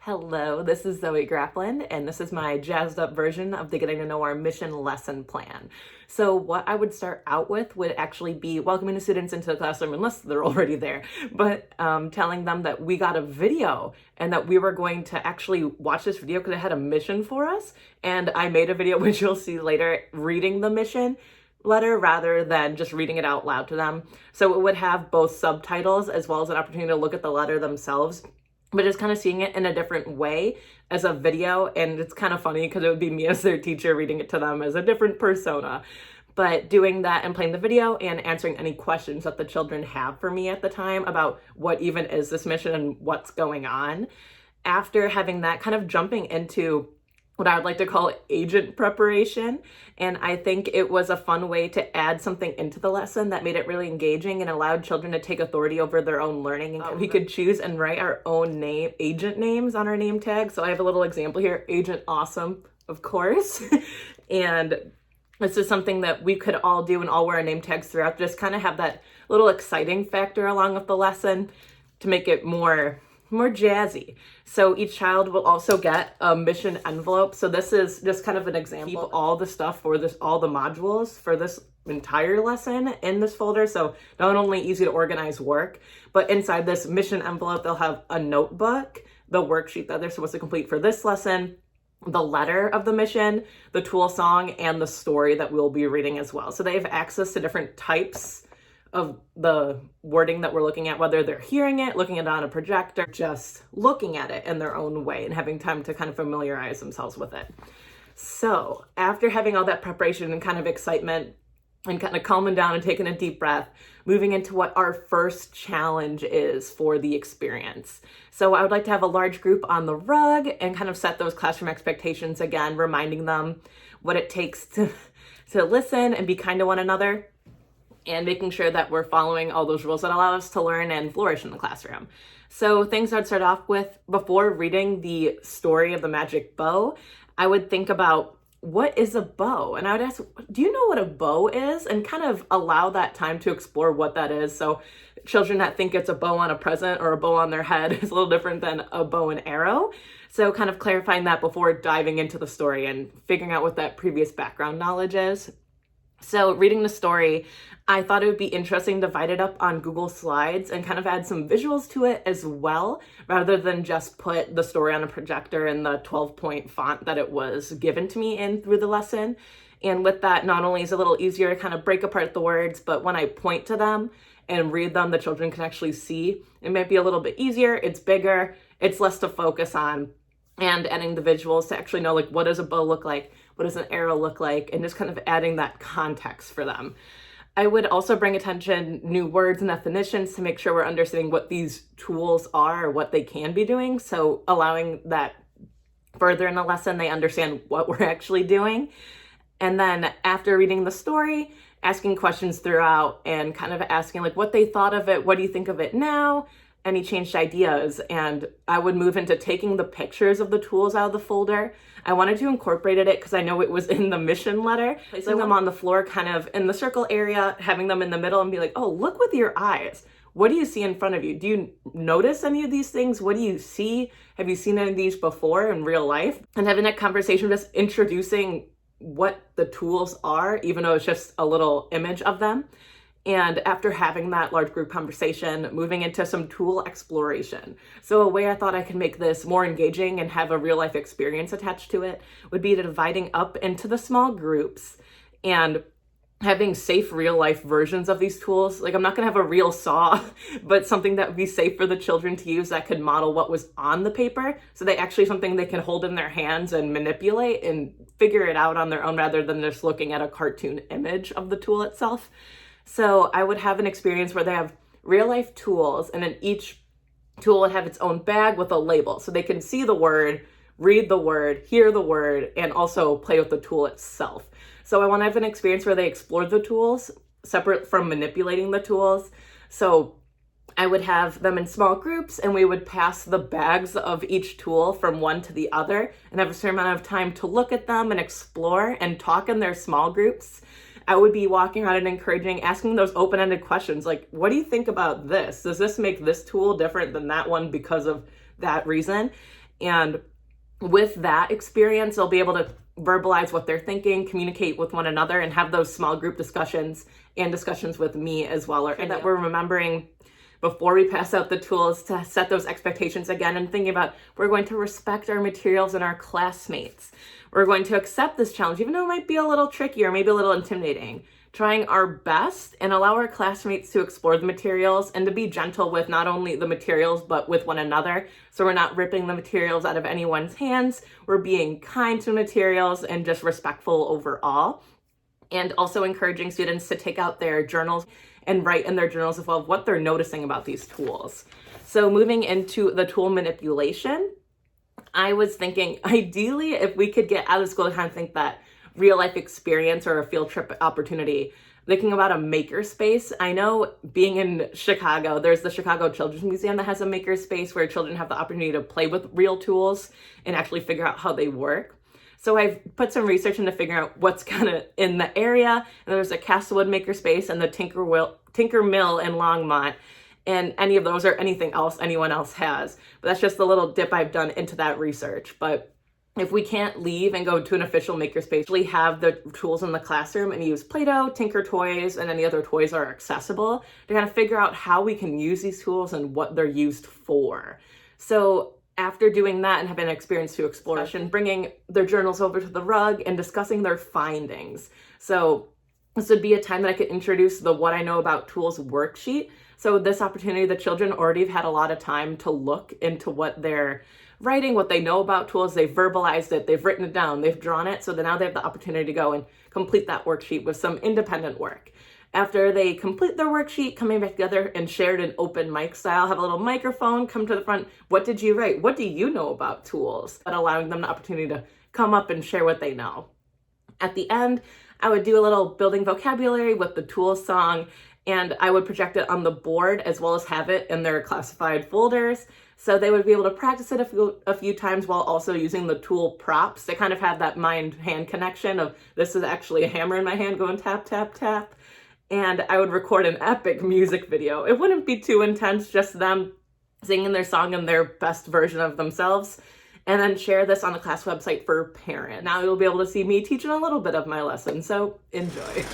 Hello, this is Zoe Graflund, and this is my jazzed up version of the Getting to Know Our Mission lesson plan. So what I would start out with would actually be welcoming the students into the classroom, unless they're already there, but telling them that we got a video and that we were going to actually watch this video because it had a mission for us. And I made a video, which you'll see later, reading the mission letter rather than just reading it out loud to them. So it would have both subtitles as well as an opportunity to look at the letter themselves, but just kind of seeing it in a different way as a video. And it's kind of funny because it would be me as their teacher reading it to them as a different persona. But doing that and playing the video and answering any questions that the children have for me at the time about what even is this mission and what's going on. After having that, kind of jumping into what I would like to call agent preparation. And I think it was a fun way to add something into the lesson that made it really engaging and allowed children to take authority over their own learning. And we could choose and write our own agent names on our name tag. So I have a little example here, Agent Awesome, of course. And this is something that we could all do and all wear our name tags throughout, just kind of have that little exciting factor along with the lesson to make it more jazzy. So each child will also get a mission envelope. So this is just kind of an example. Keep all the stuff for this, all the modules for this entire lesson in this folder. So not only easy to organize work, but inside this mission envelope, they'll have a notebook, the worksheet that they're supposed to complete for this lesson, the letter of the mission, the tool song, and the story that we'll be reading as well. So they have access to different types of the wording that we're looking at, whether they're hearing it, looking at it on a projector, just looking at it in their own way and having time to kind of familiarize themselves with it. So after having all that preparation and kind of excitement and kind of calming down and taking a deep breath, moving into what our first challenge is for the experience. So I would like to have a large group on the rug and kind of set those classroom expectations again, reminding them what it takes to listen and be kind to one another, and making sure that we're following all those rules that allow us to learn and flourish in the classroom. So things I'd start off with before reading the story of the magic bow, I would think about what is a bow? And I would ask, do you know what a bow is? And kind of allow that time to explore what that is. So children that think it's a bow on a present or a bow on their head is a little different than a bow and arrow. So kind of clarifying that before diving into the story and figuring out what that previous background knowledge is. So reading the story, I thought it would be interesting to divide it up on Google Slides and kind of add some visuals to it as well, rather than just put the story on a projector in the 12-point font that it was given to me in through the lesson. And with that, not only is it a little easier to kind of break apart the words, but when I point to them and read them, the children can actually see. It might be a little bit easier, it's bigger, it's less to focus on, and adding the visuals to actually know, like, what does a bow look like? What does an arrow look like? And just kind of adding that context for them. I would also bring attention new words and definitions to make sure we're understanding what these tools are or what they can be doing. So allowing that further in the lesson, they understand what we're actually doing. And then after reading the story, asking questions throughout and kind of asking like what they thought of it. What do you think of it now? Any changed ideas? And I would move into taking the pictures of the tools out of the folder. I wanted to incorporate it because I know it was in the mission letter, placing them on the floor kind of in the circle area, having them in the middle and be like, oh, look with your eyes. What do you see in front of you? Do you notice any of these things? What do you see? Have you seen any of these before in real life? And having that conversation, just introducing what the tools are, even though it's just a little image of them. And after having that large group conversation, moving into some tool exploration. So a way I thought I could make this more engaging and have a real life experience attached to it would be dividing up into the small groups and having safe real life versions of these tools. Like, I'm not gonna have a real saw, but something that would be safe for the children to use that could model what was on the paper. So they actually something they can hold in their hands and manipulate and figure it out on their own rather than just looking at a cartoon image of the tool itself. So I would have an experience where they have real life tools, and then each tool would have its own bag with a label. So they can see the word, read the word, hear the word, and also play with the tool itself. So I want to have an experience where they explore the tools separate from manipulating the tools. So I would have them in small groups and we would pass the bags of each tool from one to the other and have a certain amount of time to look at them and explore and talk in their small groups. I would be walking around and encouraging, asking those open-ended questions like, what do you think about this? Does this make this tool different than that one because of that reason? And with that experience, they'll be able to verbalize what they're thinking, communicate with one another, and have those small group discussions and discussions with me as well. And that we're remembering before we pass out the tools to set those expectations again and thinking about we're going to respect our materials and our classmates. We're going to accept this challenge, even though it might be a little tricky or maybe a little intimidating. Trying our best and allow our classmates to explore the materials and to be gentle with not only the materials, but with one another. So we're not ripping the materials out of anyone's hands. We're being kind to materials and just respectful overall. And also encouraging students to take out their journals and write in their journals as well of what they're noticing about these tools. So moving into the tool manipulation, I was thinking ideally if we could get out of school to kind of think that real life experience or a field trip opportunity, thinking about a makerspace. I know being in Chicago, there's the Chicago Children's Museum that has a makerspace where children have the opportunity to play with real tools and actually figure out how they work. So I've put some research into figuring out what's kind of in the area. And there's a Castlewood makerspace and the Tinker Mill in Longmont, and any of those or anything else anyone else has. But that's just the little dip I've done into that research. But if we can't leave and go to an official makerspace, we have the tools in the classroom and use Play-Doh, Tinker Toys, and any other toys are accessible to kind of figure out how we can use these tools and what they're used for. So after doing that and having an experience to explore and bringing their journals over to the rug and discussing their findings. So this would be a time that I could introduce the What I Know About Tools worksheet. So this opportunity, the children already have had a lot of time to look into what they're writing, what they know about tools. They've verbalized it, they've written it down, they've drawn it. So now they have the opportunity to go and complete that worksheet with some independent work. After they complete their worksheet, coming back together and share it in open mic style, have a little microphone, come to the front. What did you write? What do you know about tools? But allowing them the opportunity to come up and share what they know. At the end, I would do a little building vocabulary with the tool song, and I would project it on the board as well as have it in their classified folders. So they would be able to practice it a few times while also using the tool props to kind of have that mind-hand connection of this is actually a hammer in my hand going tap, tap, tap. And I would record an epic music video. It wouldn't be too intense, just them singing their song in their best version of themselves, and then share this on the class website for parents. Now you'll be able to see me teaching a little bit of my lesson, so enjoy.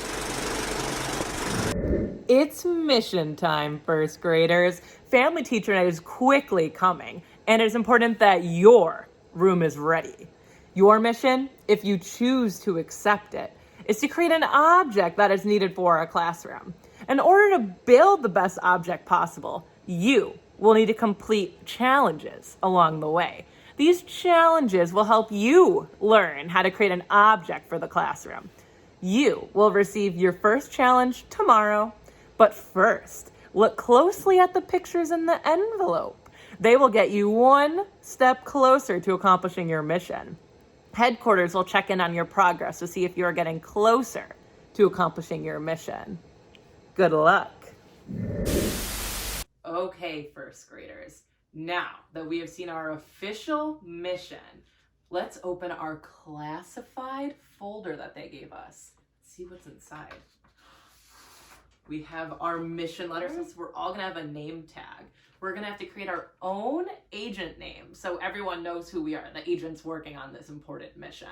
It's mission time, first graders. Family teacher night is quickly coming, and it's important that your room is ready. Your mission, if you choose to accept it, is to create an object that is needed for a classroom. In order to build the best object possible, you will need to complete challenges along the way. These challenges will help you learn how to create an object for the classroom. You will receive your first challenge tomorrow, but first, look closely at the pictures in the envelope. They will get you one step closer to accomplishing your mission. Headquarters will check in on your progress to see if you are getting closer to accomplishing your mission. Good luck. Okay, first graders. Now that we have seen our official mission, let's open our classified folder that they gave us. Let's see what's inside. We have our mission letters. We're all gonna have a name tag. We're gonna have to create our own agent name so everyone knows who we are, the agents working on this important mission.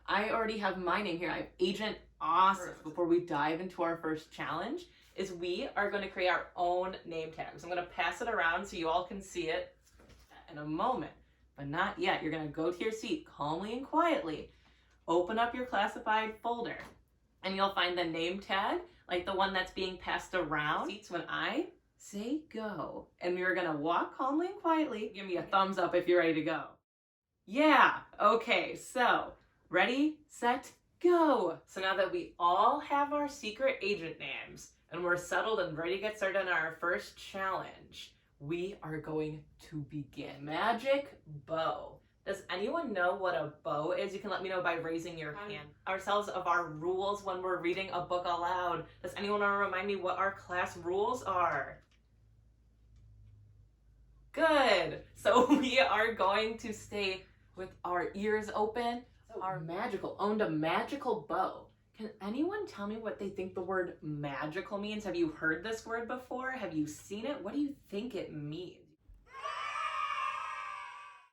I already have my name here. I have Agent Awesome. Before we dive into our first challenge, is we are going to create our own name tag. So I'm going to pass it around so you all can see it in a moment, but not yet. You're going to go to your seat calmly and quietly, open up your classified folder, and you'll find the name tag, like the one that's being passed around. Seats when I say go, and we're gonna walk calmly and quietly. Give me a thumbs up if you're ready to go. Yeah, okay, so ready, set, go. So now that we all have our secret agent names and we're settled and ready to get started on our first challenge, we are going to begin. Magic bow. Does anyone know what a bow is? You can let me know by raising your hand. Ourselves of our rules when we're reading a book aloud. Does anyone want to remind me what our class rules are? Good. So we are going to stay with our ears open. Our magical, owned a magical bow. Can anyone tell me what they think the word magical means? Have you heard this word before? Have you seen it? What do you think it means?